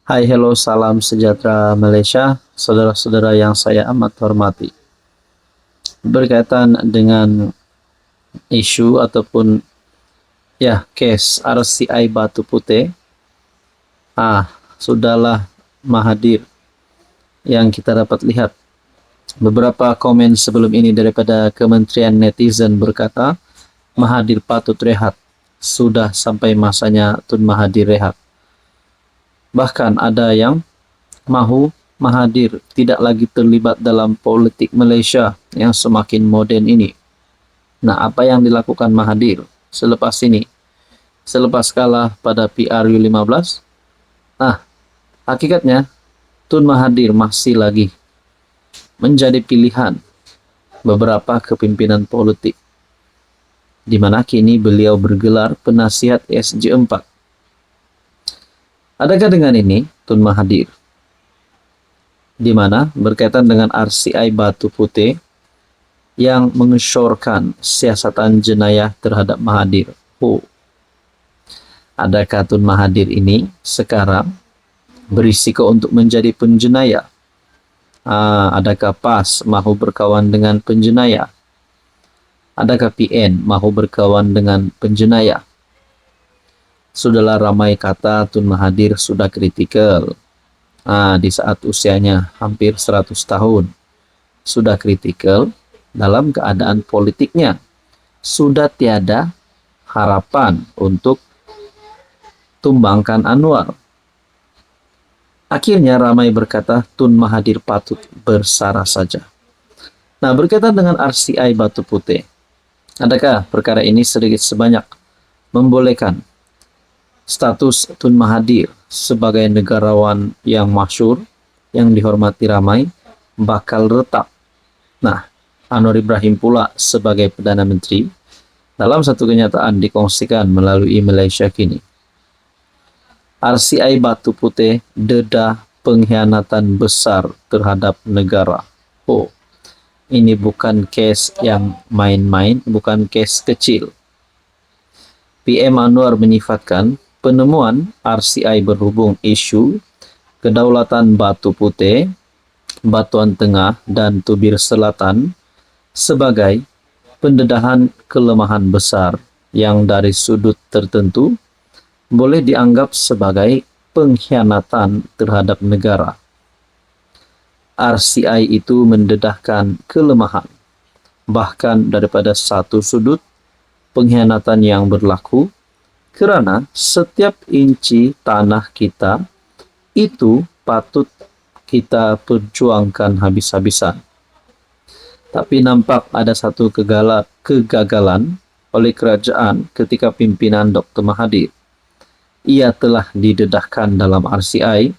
Hai, hello, salam sejahtera Malaysia, saudara-saudara yang saya amat hormati. Berkaitan dengan isu ataupun case RCI Batu Putih, sudahlah Mahathir yang kita dapat lihat. Beberapa komen sebelum ini daripada Kementerian Netizen berkata, Mahathir patut rehat, sudah sampai masanya Tun Mahathir rehat. Bahkan ada yang mahu Mahathir tidak lagi terlibat dalam politik Malaysia yang semakin moden ini. Nah, apa yang dilakukan Mahathir selepas ini? Selepas kalah pada PRU15? Nah, hakikatnya Tun Mahathir masih lagi menjadi pilihan beberapa kepimpinan politik, di mana kini beliau bergelar penasihat SJ4. Adakah dengan ini Tun Mahathir, di mana berkaitan dengan RCI Batu Putih yang mengesyorkan siasatan jenayah terhadap Mahathir? Adakah Tun Mahathir ini sekarang berisiko untuk menjadi penjenayah? Adakah PAS mahu berkawan dengan penjenayah? Adakah PN mahu berkawan dengan penjenayah? Sudahlah ramai kata Tun Mahathir sudah kritikal. Di saat usianya hampir 100 tahun. Sudah kritikal dalam keadaan politiknya. Sudah tiada harapan untuk tumbangkan Anwar. Akhirnya ramai berkata Tun Mahathir patut bersarah saja. Nah, berkaitan dengan RCI Batu Putih, adakah perkara ini sedikit sebanyak membolehkan status Tun Mahathir sebagai negarawan yang masyhur, yang dihormati ramai, bakal retak? Nah, Anwar Ibrahim pula sebagai Perdana Menteri dalam satu kenyataan dikongsikan melalui Malaysia Kini. RCI Batu Putih dedah pengkhianatan besar terhadap negara. Ini bukan case yang main-main, bukan case kecil. PM Anwar menyifatkan penemuan RCI berhubung isu kedaulatan Batu Putih, Batuan Tengah, dan Tubir Selatan sebagai pendedahan kelemahan besar yang dari sudut tertentu boleh dianggap sebagai pengkhianatan terhadap negara. RCI itu mendedahkan kelemahan, bahkan daripada satu sudut pengkhianatan yang berlaku, kerana setiap inci tanah kita itu patut kita perjuangkan habis-habisan. Tapi nampak ada satu kegagalan oleh kerajaan ketika pimpinan Dr. Mahathir. Ia telah didedahkan dalam RCI,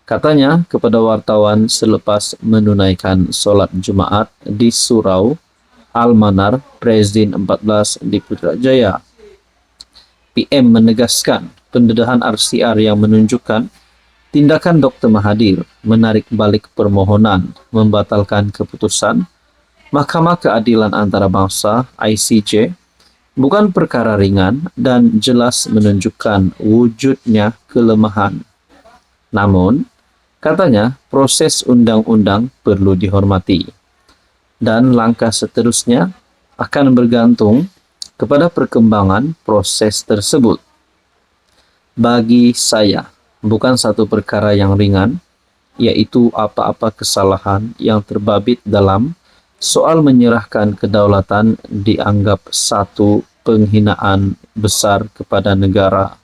katanya kepada wartawan selepas menunaikan solat Jumaat di Surau Al-Manar Prezidin 14 di Putrajaya. PM menegaskan pendedahan RCR yang menunjukkan tindakan Dr. Mahathir menarik balik permohonan membatalkan keputusan Mahkamah Keadilan Antarabangsa ICJ bukan perkara ringan dan jelas menunjukkan wujudnya kelemahan. Namun, katanya proses undang-undang perlu dihormati dan langkah seterusnya akan bergantung kepada perkembangan proses tersebut. Bagi saya, bukan satu perkara yang ringan, yaitu apa-apa kesalahan yang terbabit dalam soal menyerahkan kedaulatan dianggap satu penghinaan besar kepada negara.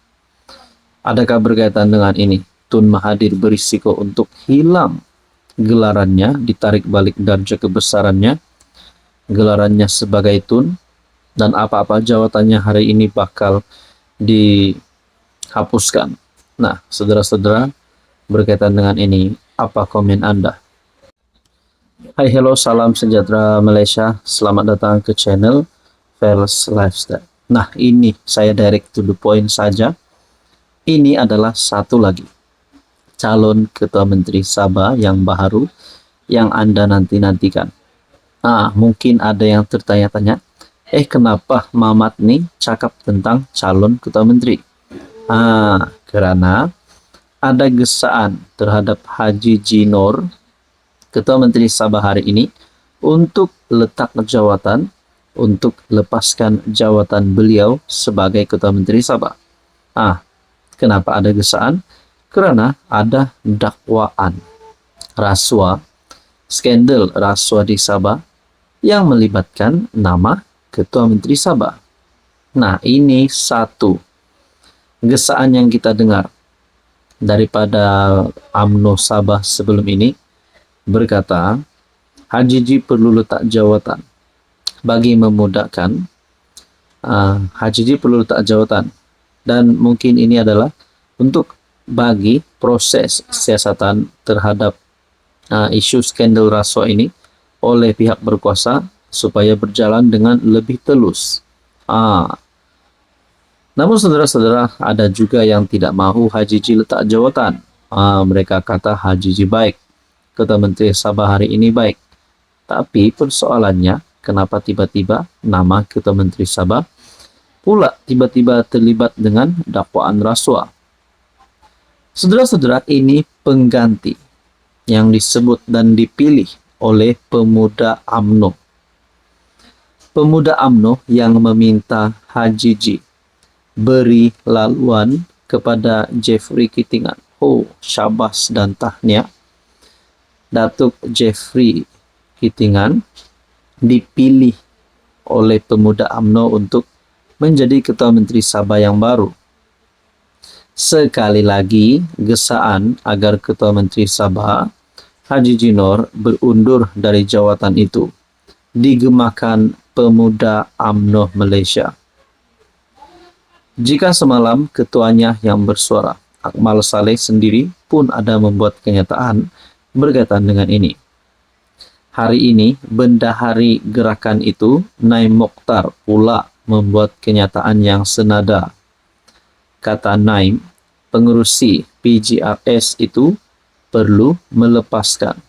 Adakah berkaitan dengan ini Tun Mahathir berisiko untuk hilang gelarannya, ditarik balik darjah kebesarannya, gelarannya sebagai Tun, dan apa-apa jawatannya hari ini bakal dihapuskan? Nah, saudara-saudara, berkaitan dengan ini, apa komen Anda? Hai, hello, salam sejahtera Malaysia. Selamat datang ke channel Fels Lifestyle. Nah, ini saya direct to the point saja. Ini adalah satu lagi calon Ketua Menteri Sabah yang baru yang Anda nanti-nantikan. Mungkin ada yang tertanya-tanya, kenapa Mamat nih cakap tentang calon Ketua Menteri? Karena ada gesaan terhadap Haji Jinor, Ketua Menteri Sabah hari ini, untuk letak jawatan, untuk lepaskan jawatan beliau sebagai Ketua Menteri Sabah. Kenapa ada gesaan? Karena ada dakwaan rasuah, skandal rasuah di Sabah yang melibatkan nama Ketua Menteri Sabah. Nah, ini satu gesaan yang kita dengar daripada UMNO Sabah sebelum ini, berkata Haji Ji perlu letak jawatan bagi memudahkan. Haji Ji perlu letak jawatan, dan mungkin ini adalah untuk bagi proses siasatan terhadap isu skandal rasuah ini oleh pihak berkuasa supaya berjalan dengan lebih telus. Namun saudara-saudara, ada juga yang tidak mahu Haji Ji letak jawatan. Mereka kata Haji Ji baik, Ketua Menteri Sabah hari ini baik. Tapi persoalannya, kenapa tiba-tiba nama Ketua Menteri Sabah pula tiba-tiba terlibat dengan dakwaan rasuah? Saudara-saudara, ini pengganti yang disebut dan dipilih oleh pemuda UMNO. Pemuda UMNO yang meminta Haji Ji beri laluan kepada Jeffrey Kitingan. Syabas dan tahniah. Datuk Jeffrey Kitingan dipilih oleh pemuda UMNO untuk menjadi Ketua Menteri Sabah yang baru. Sekali lagi, gesaan agar Ketua Menteri Sabah Haji Jinor berundur dari jawatan itu digemakan pemuda UMNO Malaysia. Jika semalam ketuanya yang bersuara, Akmal Saleh sendiri pun ada membuat kenyataan berkaitan dengan ini. Hari ini, bendahari gerakan itu, Naim Mokhtar, pula membuat kenyataan yang senada. Kata Naim, pengerusi PGRS itu perlu melepaskan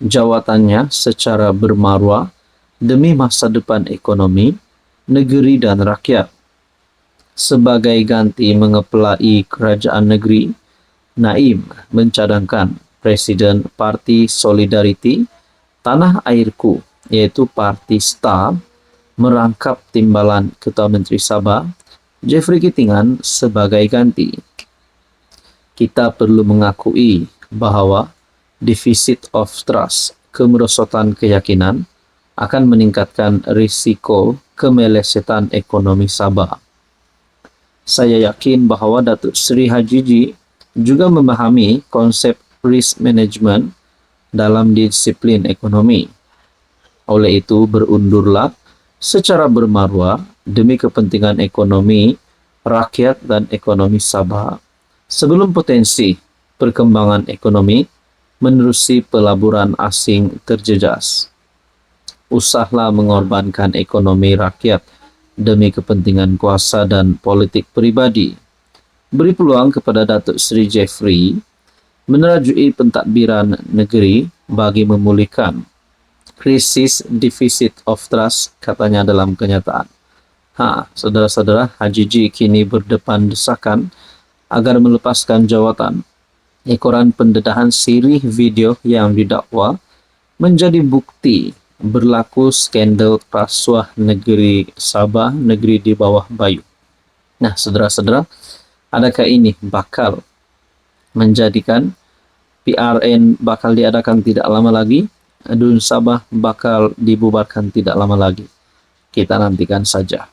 jawatannya secara bermaruah demi masa depan ekonomi, negeri dan rakyat. Sebagai ganti mengepelai kerajaan negeri, Naim mencadangkan Presiden Parti Solidariti Tanah Airku, yaitu Parti STAR, merangkap timbalan Ketua Menteri Sabah Jeffrey Kitingan sebagai ganti. Kita perlu mengakui bahwa deficit of trust, kemerosotan keyakinan, akan meningkatkan risiko kemelesetan ekonomi Sabah. Saya yakin bahwa Datuk Seri Haji Ji juga memahami konsep risk management dalam disiplin ekonomi. Oleh itu, berundurlah secara bermaruah demi kepentingan ekonomi rakyat dan ekonomi Sabah sebelum potensi perkembangan ekonomi menerusi pelaburan asing terjejas. Usahlah mengorbankan ekonomi rakyat demi kepentingan kuasa dan politik pribadi. Beri peluang kepada Datuk Seri Jeffrey menerajui pentadbiran negeri bagi memulihkan krisis deficit of trust, katanya dalam kenyataan. Saudara-saudara, Haji Ji kini berdepan desakan agar melepaskan jawatan. Ekoran pendedahan sirih video yang didakwa menjadi bukti berlaku skandal rasuah negeri Sabah, negeri di bawah Bayu. Nah, saudara-saudara, adakah ini bakal menjadikan PRN bakal diadakan tidak lama lagi? DUN Sabah bakal dibubarkan tidak lama lagi? Kita nantikan saja.